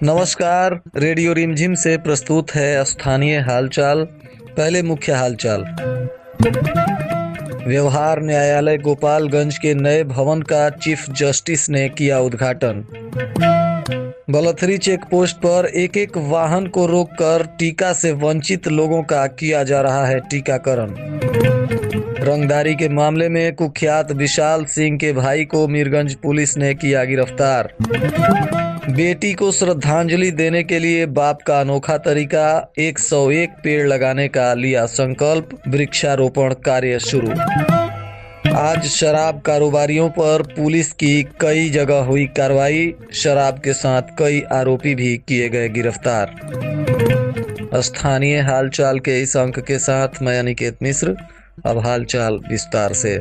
नमस्कार। रेडियो रिमझिम से प्रस्तुत है स्थानीय हालचाल। पहले मुख्य हालचाल। व्यवहार न्यायालय गोपालगंज के नए भवन का चीफ जस्टिस ने किया उद्घाटन। बलथरी चेक पोस्ट पर एक एक वाहन को रोककर टीका से वंचित लोगों का किया जा रहा है टीकाकरण। रंगदारी के मामले में कुख्यात विशाल सिंह के भाई को मीरगंज पुलिस ने किया गिरफ्तार। बेटी को श्रद्धांजलि देने के लिए बाप का अनोखा तरीका, 101 पेड़ लगाने का लिया संकल्प। वृक्षारोपण कार्य शुरू। आज शराब कारोबारियों पर पुलिस की कई जगह हुई कार्रवाई। शराब के साथ कई आरोपी भी किए गए गिरफ्तार। स्थानीय हालचाल के इस अंक के साथ मैं अनिकेत मिश्र। अब हालचाल विस्तार से।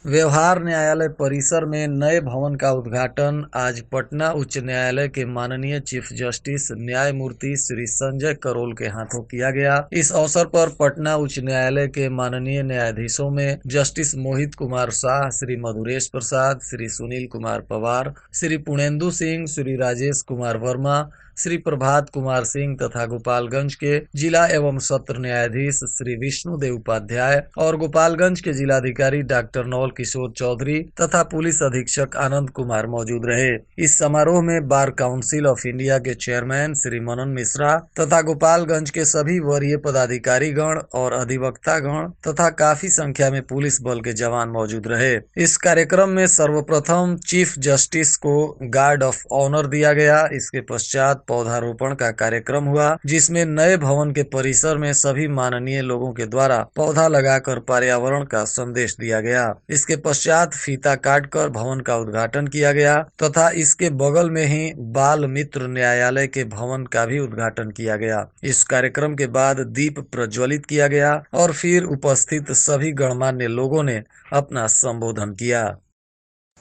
व्यवहार न्यायालय परिसर में नए भवन का उद्घाटन आज पटना उच्च न्यायालय के माननीय चीफ जस्टिस न्यायमूर्ति श्री संजय करोल के हाथों किया गया। इस अवसर पर पटना उच्च न्यायालय के माननीय न्यायाधीशों में जस्टिस मोहित कुमार शाह, श्री मधुरेश प्रसाद, श्री सुनील कुमार पवार, श्री पुणेंदु सिंह, श्री राजेश कुमार वर्मा, श्री प्रभात कुमार सिंह तथा गोपालगंज के जिला एवं सत्र न्यायाधीश श्री विष्णुदेव उपाध्याय और गोपालगंज के जिलाधिकारी डॉक्टर नवल किशोर चौधरी तथा पुलिस अधीक्षक आनंद कुमार मौजूद रहे। इस समारोह में बार काउंसिल ऑफ इंडिया के चेयरमैन श्री मनन मिश्रा तथा गोपालगंज के सभी वरीय पदाधिकारी गण और अधिवक्ता गण तथा काफी संख्या में पुलिस बल के जवान मौजूद रहे। इस कार्यक्रम में सर्वप्रथम चीफ जस्टिस को गार्ड ऑफ ऑनर दिया गया। इसके पश्चात पौधारोपण का कार्यक्रम हुआ, जिसमें नए भवन के परिसर में सभी माननीय लोगों के द्वारा पौधा लगाकर पर्यावरण का संदेश दिया गया। इसके पश्चात फीता काटकर भवन का उद्घाटन किया गया तथा इसके बगल में ही बाल मित्र न्यायालय के भवन का भी उद्घाटन किया गया। इस कार्यक्रम के बाद दीप प्रज्वलित किया गया और फिर उपस्थित सभी गणमान्य लोगों ने अपना संबोधन किया।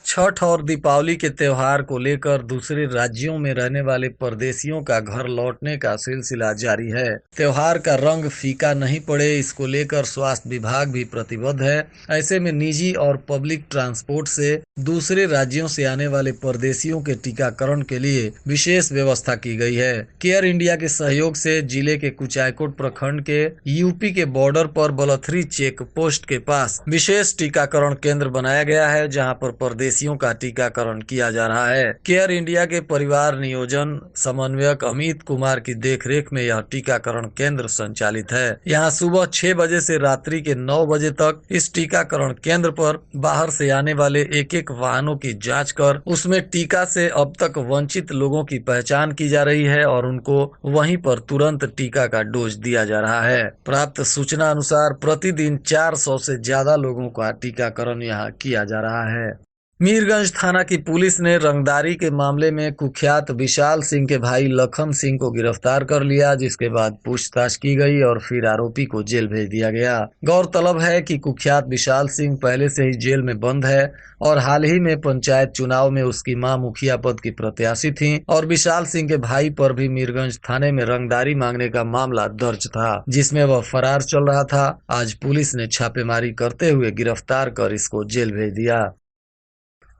छठ और दीपावली के त्योहार को लेकर दूसरे राज्यों में रहने वाले परदेशियों का घर लौटने का सिलसिला जारी है। त्योहार का रंग फीका नहीं पड़े, इसको लेकर स्वास्थ्य विभाग भी प्रतिबद्ध है। ऐसे में निजी और पब्लिक ट्रांसपोर्ट से दूसरे राज्यों से आने वाले परदेशियों के टीकाकरण के लिए विशेष व्यवस्था की गई है। केयर इंडिया के सहयोग से जिले के कुचायकोट प्रखंड के यूपी के बॉर्डर पर बलथरी चेक पोस्ट के पास विशेष टीकाकरण केंद्र बनाया गया है, जहां पर परदेशियों का टीकाकरण किया जा रहा है। केयर इंडिया के परिवार नियोजन समन्वयक अमित कुमार की देखरेख में यह टीकाकरण केंद्र संचालित है। यहाँ सुबह 6 बजे से रात्रि के 9 बजे तक इस टीकाकरण केंद्र पर बाहर से आने वाले एक एक वाहनों की जांच कर उसमें टीका से अब तक वंचित लोगों की पहचान की जा रही है और उनको वहीं पर तुरंत टीका का डोज दिया जा रहा है। प्राप्त सूचना अनुसार प्रतिदिन 400 से ज्यादा लोगों का टीकाकरण यहाँ किया जा रहा है। मीरगंज थाना की पुलिस ने रंगदारी के मामले में कुख्यात विशाल सिंह के भाई लखन सिंह को गिरफ्तार कर लिया, जिसके बाद पूछताछ की गई और फिर आरोपी को जेल भेज दिया गया। गौरतलब है कि कुख्यात विशाल सिंह पहले से ही जेल में बंद है और हाल ही में पंचायत चुनाव में उसकी मां मुखिया पद की प्रत्याशी थी और विशाल सिंह के भाई पर भी मीरगंज थाने में रंगदारी मांगने का मामला दर्ज था, जिसमें वह फरार चल रहा था। आज पुलिस ने छापेमारी करते हुए गिरफ्तार कर इसको जेल भेज दिया।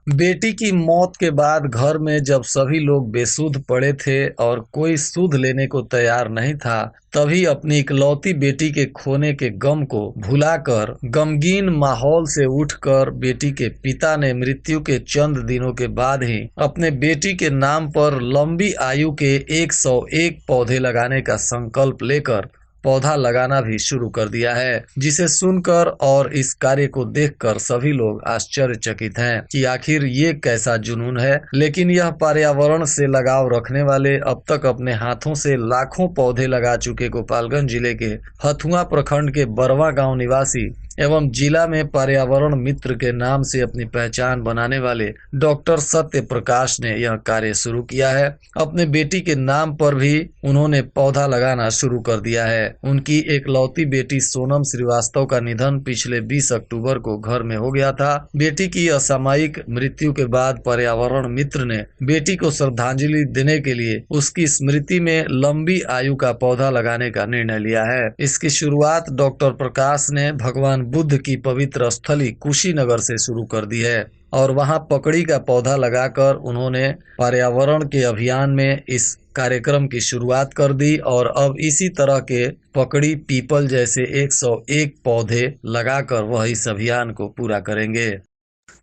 बेटी की मौत के बाद घर में जब सभी लोग बेसुध पड़े थे और कोई सुध लेने को तैयार नहीं था, तभी अपनी इकलौती बेटी के खोने के गम को भुलाकर गमगीन माहौल से उठकर बेटी के पिता ने मृत्यु के चंद दिनों के बाद ही अपने बेटी के नाम पर लंबी आयु के 101 पौधे लगाने का संकल्प लेकर पौधा लगाना भी शुरू कर दिया है, जिसे सुनकर और इस कार्य को देखकर सभी लोग आश्चर्यचकित हैं कि आखिर ये कैसा जुनून है। लेकिन यह पर्यावरण से लगाव रखने वाले अब तक अपने हाथों से लाखों पौधे लगा चुके गोपालगंज जिले के हथुआ प्रखंड के बरवा गांव निवासी एवं जिला में पर्यावरण मित्र के नाम से अपनी पहचान बनाने वाले डॉक्टर सत्य प्रकाश ने यह कार्य शुरू किया है। अपने बेटी के नाम पर भी उन्होंने पौधा लगाना शुरू कर दिया है। उनकी एकलौती बेटी सोनम श्रीवास्तव का निधन पिछले 20 अक्टूबर को घर में हो गया था। बेटी की असामयिक मृत्यु के बाद पर्यावरण मित्र ने बेटी को श्रद्धांजलि देने के लिए उसकी स्मृति में लंबी आयु का पौधा लगाने का निर्णय लिया है। इसकी शुरुआत डॉक्टर प्रकाश ने भगवान भगवान बुद्ध की पवित्र स्थली कुशीनगर से शुरू कर दी है और वहां पकड़ी का पौधा लगाकर उन्होंने पर्यावरण के अभियान में इस कार्यक्रम की शुरुआत कर दी और अब इसी तरह के पकड़ी पीपल जैसे 101 पौधे लगाकर वह इस अभियान को पूरा करेंगे।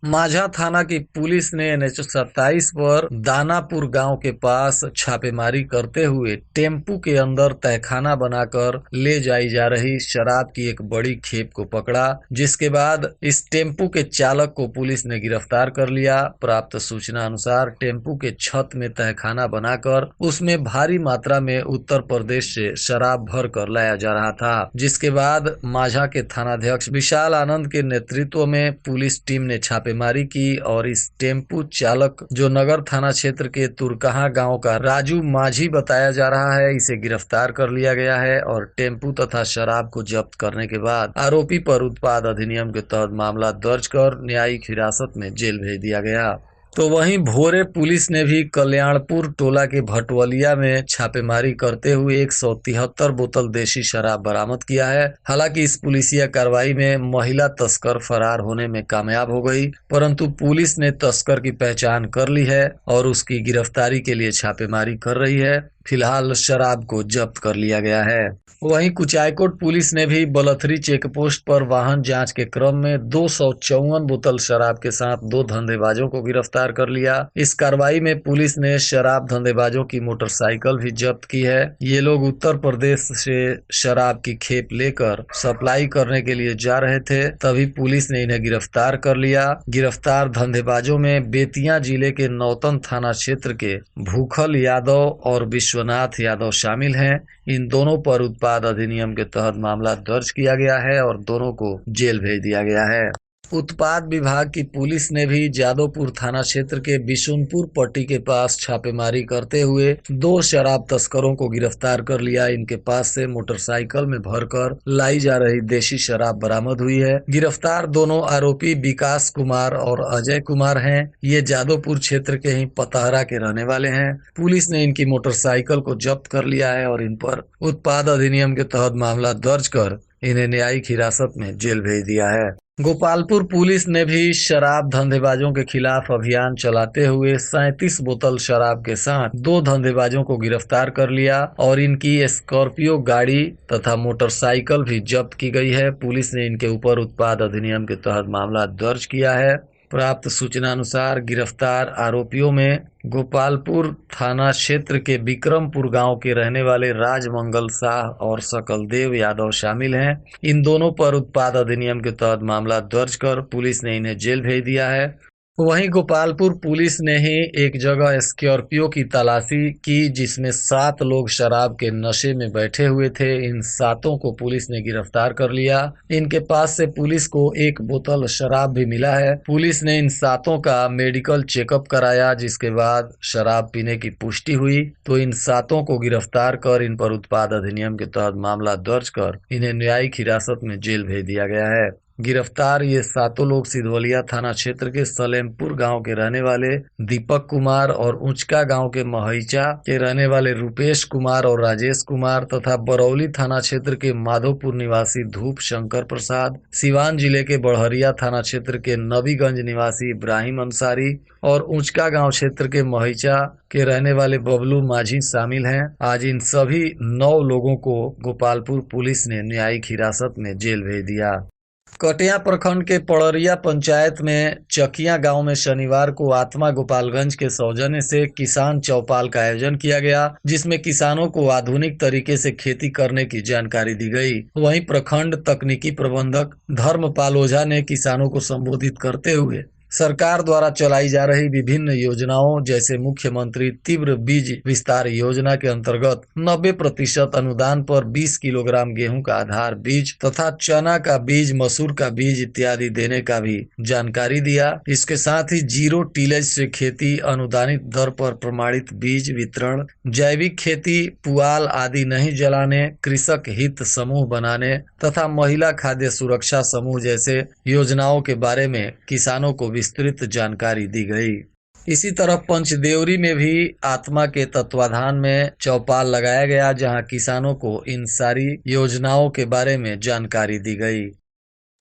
माझा थाना की पुलिस ने NH-27 पर दानापुर गांव के पास छापेमारी करते हुए टेम्पू के अंदर तहखाना बनाकर ले जाई जा रही शराब की एक बड़ी खेप को पकड़ा, जिसके बाद इस टेम्पू के चालक को पुलिस ने गिरफ्तार कर लिया। प्राप्त सूचना अनुसार टेम्पू के छत में तहखाना बनाकर उसमें भारी मात्रा में उत्तर प्रदेश से शराब भर कर लाया जा रहा था, जिसके बाद माझा के थानाध्यक्ष विशाल आनंद के नेतृत्व में पुलिस टीम ने छापेमारी की और इस टेम्पू चालक, जो नगर थाना क्षेत्र के तुरकहा गांव का राजू माझी बताया जा रहा है, इसे गिरफ्तार कर लिया गया है और टेम्पू तथा शराब को जब्त करने के बाद आरोपी पर उत्पाद अधिनियम के तहत मामला दर्ज कर न्यायिक हिरासत में जेल भेज दिया गया। तो वहीं भोरे पुलिस ने भी कल्याणपुर टोला के भटवलिया में छापेमारी करते हुए 173 बोतल देशी शराब बरामद किया है। हालांकि इस पुलिसिया कार्रवाई में महिला तस्कर फरार होने में कामयाब हो गई, परंतु पुलिस ने तस्कर की पहचान कर ली है और उसकी गिरफ्तारी के लिए छापेमारी कर रही है। फिलहाल शराब को जब्त कर लिया गया है। वहीं कुचायकोट पुलिस ने भी बलथरी चेकपोस्ट पर वाहन जांच के क्रम में 254 बोतल शराब के साथ 2 धंधेबाजों को गिरफ्तार कर लिया। इस कार्रवाई में पुलिस ने शराब धंधेबाजों की मोटरसाइकिल भी जब्त की है। ये लोग उत्तर प्रदेश से शराब की खेप लेकर सप्लाई करने के लिए जा रहे थे, तभी पुलिस ने इन्हें गिरफ्तार कर लिया। गिरफ्तार धंधेबाजों में बेतिया जिले के नौतन थाना क्षेत्र के भूखल यादव और विश्वनाथ यादव शामिल हैं। इन दोनों पर उत्पाद अधिनियम के तहत मामला दर्ज किया गया है और दोनों को जेल भेज दिया गया है। उत्पाद विभाग की पुलिस ने भी जादवपुर थाना क्षेत्र के बिशुनपुर पट्टी के पास छापेमारी करते हुए 2 शराब तस्करों को गिरफ्तार कर लिया। इनके पास से मोटरसाइकिल में भरकर लाई जा रही देशी शराब बरामद हुई है। गिरफ्तार दोनों आरोपी विकास कुमार और अजय कुमार हैं। ये जादवपुर क्षेत्र के ही पतहरा के रहने वाले हैं। पुलिस ने इनकी मोटरसाइकिल को जब्त कर लिया है और इन पर उत्पाद अधिनियम के तहत मामला दर्ज कर इन्हें न्यायिक हिरासत में जेल भेज दिया है। गोपालपुर पुलिस ने भी शराब धंधेबाजों के खिलाफ अभियान चलाते हुए 37 बोतल शराब के साथ 2 धंधेबाजों को गिरफ्तार कर लिया और इनकी स्कॉर्पियो गाड़ी तथा मोटरसाइकिल भी जब्त की गई है। पुलिस ने इनके ऊपर उत्पाद अधिनियम के तहत मामला दर्ज किया है। प्राप्त सूचना अनुसार गिरफ्तार आरोपियों में गोपालपुर थाना क्षेत्र के विक्रमपुर गांव के रहने वाले राजमंगल शाह और सकलदेव यादव शामिल हैं। इन दोनों पर उत्पाद अधिनियम के तहत मामला दर्ज कर पुलिस ने इन्हें जेल भेज दिया है। वहीं गोपालपुर पुलिस ने ही एक जगह स्कॉर्पियो की तलाशी की जिसमें 7 लोग शराब के नशे में बैठे हुए थे। इन 7 को पुलिस ने गिरफ्तार कर लिया। इनके पास से पुलिस को 1 बोतल शराब भी मिला है। पुलिस ने इन 7 का मेडिकल चेकअप कराया, जिसके बाद शराब पीने की पुष्टि हुई, तो इन 7 को गिरफ्तार कर इन पर उत्पाद अधिनियम के तहत मामला दर्ज कर इन्हें न्यायिक हिरासत में जेल भेज दिया गया है। गिरफ्तार ये 7 लोग सिधवलिया थाना क्षेत्र के सलेमपुर गांव के रहने वाले दीपक कुमार और उचका गांव के महईचा के रहने वाले रुपेश कुमार और राजेश कुमार तथा बरौली थाना क्षेत्र के माधोपुर निवासी धूप शंकर प्रसाद, सिवान जिले के बड़हरिया थाना क्षेत्र के नबीगंज निवासी इब्राहिम अंसारी और उचका गांव क्षेत्र के महईचा के रहने वाले बबलू माझी शामिल हैं। आज इन सभी 9 लोगों को गोपालपुर पुलिस ने न्यायिक हिरासत में जेल भेज दिया। कटिया प्रखंड के पड़रिया पंचायत में चकिया गांव में शनिवार को आत्मा गोपालगंज के सौजन्य से किसान चौपाल का आयोजन किया गया, जिसमें किसानों को आधुनिक तरीके से खेती करने की जानकारी दी गई। वहीं प्रखंड तकनीकी प्रबंधक धर्मपाल ओझा ने किसानों को संबोधित करते हुए सरकार द्वारा चलाई जा रही विभिन्न योजनाओं जैसे मुख्यमंत्री तीव्र बीज विस्तार योजना के अंतर्गत 90% अनुदान पर 20 किलोग्राम गेहूं का आधार बीज तथा चना का बीज, मसूर का बीज इत्यादि देने का भी जानकारी दिया। इसके साथ ही जीरो टीलेज से खेती, अनुदानित दर पर प्रमाणित बीज वितरण, जैविक खेती, पुआल आदि नहीं जलाने, कृषक हित समूह बनाने तथा महिला खाद्य सुरक्षा समूह जैसे योजनाओं के बारे में किसानों को विस्तृत जानकारी दी गई। इसी तरह पंचदेवरी में भी आत्मा के तत्वाधान में चौपाल लगाया गया, जहां किसानों को इन सारी योजनाओं के बारे में जानकारी दी गई।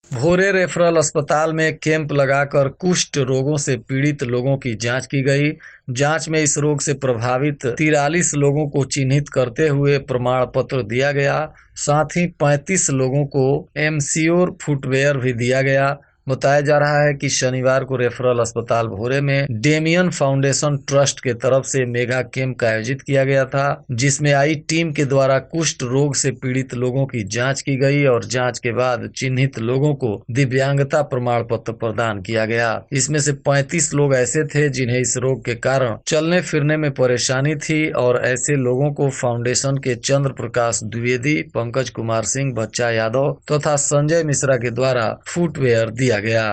भोरे रेफरल अस्पताल में कैंप लगाकर कुष्ठ रोगों से पीड़ित लोगों की जांच की गई। जांच में इस रोग से प्रभावित 43 लोगों को चिन्हित करते हुए प्रमाण पत्र दिया गया। साथ ही 35 लोगों को एमसीओर फुटवेयर भी दिया गया। बताया जा रहा है कि शनिवार को रेफरल अस्पताल भोरे में डेमियन फाउंडेशन ट्रस्ट के तरफ से मेगा कैंप का आयोजित किया गया था, जिसमें आई टीम के द्वारा कुष्ठ रोग से पीड़ित लोगों की जांच की गई और जांच के बाद चिन्हित लोगों को दिव्यांगता प्रमाण पत्र प्रदान किया गया। इसमें से 35 लोग ऐसे थे जिन्हें इस रोग के कारण चलने फिरने में परेशानी थी और ऐसे लोगों को फाउंडेशन के चंद्र प्रकाश द्विवेदी, पंकज कुमार सिंह, बच्चा यादव तथा संजय मिश्रा के द्वारा फुटवेयर दिया गया।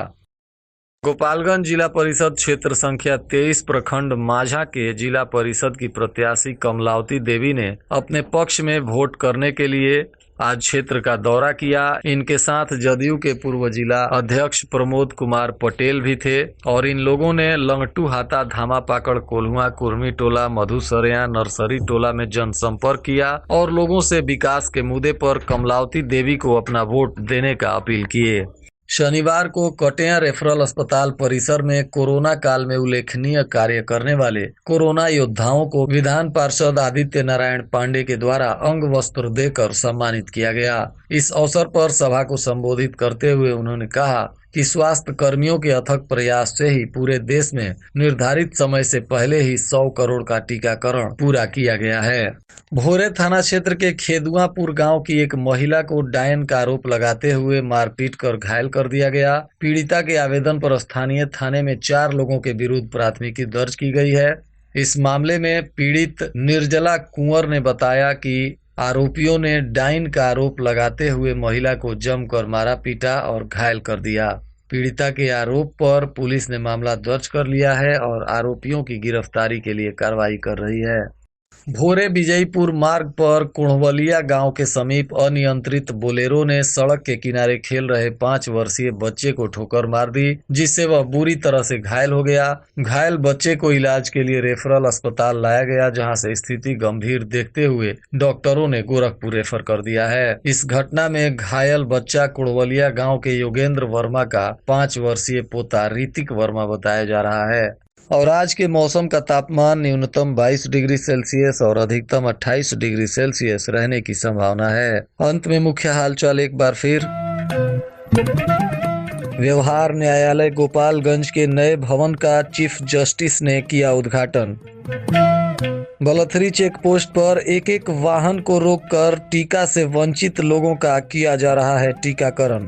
गोपालगंज जिला परिषद क्षेत्र संख्या 23 प्रखंड माझा के जिला परिषद की प्रत्याशी कमलावती देवी ने अपने पक्ष में वोट करने के लिए आज क्षेत्र का दौरा किया। इनके साथ जदयू के पूर्व जिला अध्यक्ष प्रमोद कुमार पटेल भी थे और इन लोगों ने लंगटू हाता, धामा पाकड़, कोल्हुआ, कुर्मी टोला, मधुसरिया, नर्सरी टोला में जनसंपर्क किया और लोगों से विकास के मुद्दे पर कमलावती देवी को अपना वोट देने का अपील किए। शनिवार को कटेया रेफरल अस्पताल परिसर में कोरोना काल में उल्लेखनीय कार्य करने वाले कोरोना योद्धाओं को विधान पार्षद आदित्य नारायण पांडे के द्वारा अंग वस्त्र देकर सम्मानित किया गया। इस अवसर पर सभा को संबोधित करते हुए उन्होंने कहा कि स्वास्थ्य कर्मियों के अथक प्रयास से ही पूरे देश में निर्धारित समय से पहले ही 100 करोड़ का टीकाकरण पूरा किया गया है। भोरे थाना क्षेत्र के खेदुआपुर गांव की एक महिला को डायन का आरोप लगाते हुए मारपीट कर घायल कर दिया गया। पीड़िता के आवेदन पर स्थानीय थाने में 4 लोगों के विरुद्ध प्राथमिकी दर्ज की गई है। इस मामले में पीड़ित निर्जला कुंवर ने बताया कि आरोपियों ने डायन का आरोप लगाते हुए महिला को जमकर मारा पीटा और घायल कर दिया। पीड़िता के आरोप पर पुलिस ने मामला दर्ज कर लिया है और आरोपियों की गिरफ्तारी के लिए कार्रवाई कर रही है। भोरे विजयपुर मार्ग पर कुणवलिया गांव के समीप अनियंत्रित बोलेरो ने सड़क के किनारे खेल रहे 5 वर्षीय बच्चे को ठोकर मार दी, जिससे वह बुरी तरह से घायल हो गया। घायल बच्चे को इलाज के लिए रेफरल अस्पताल लाया गया, जहां से स्थिति गंभीर देखते हुए डॉक्टरों ने गोरखपुर रेफर कर दिया है। इस घटना में घायल बच्चा कुणवलिया गाँव के योगेंद्र वर्मा का 5 वर्षीय पोता ऋतिक वर्मा बताया जा रहा है। और आज के मौसम का तापमान न्यूनतम 22 डिग्री सेल्सियस और अधिकतम 28 डिग्री सेल्सियस रहने की संभावना है। अंत में मुख्य हालचाल एक बार फिर। व्यवहार न्यायालय गोपालगंज के नए भवन का चीफ जस्टिस ने किया उद्घाटन। बलथरी चेक पोस्ट पर एक वाहन को रोककर टीका से वंचित लोगों का किया जा रहा है टीकाकरण।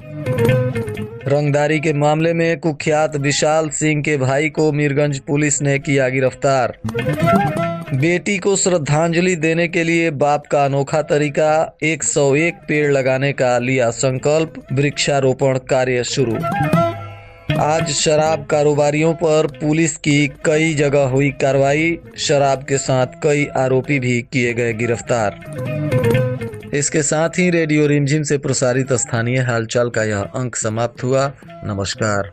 रंगदारी के मामले में कुख्यात विशाल सिंह के भाई को मीरगंज पुलिस ने किया गिरफ्तार। बेटी को श्रद्धांजलि देने के लिए बाप का अनोखा तरीका, 101 पेड़ लगाने का लिया संकल्प, वृक्षारोपण कार्य शुरू। आज शराब कारोबारियों पर पुलिस की कई जगह हुई कार्रवाई, शराब के साथ कई आरोपी भी किए गए गिरफ्तार। इसके साथ ही रेडियो रिमझिम से प्रसारित स्थानीय हालचाल का यह अंक समाप्त हुआ। नमस्कार।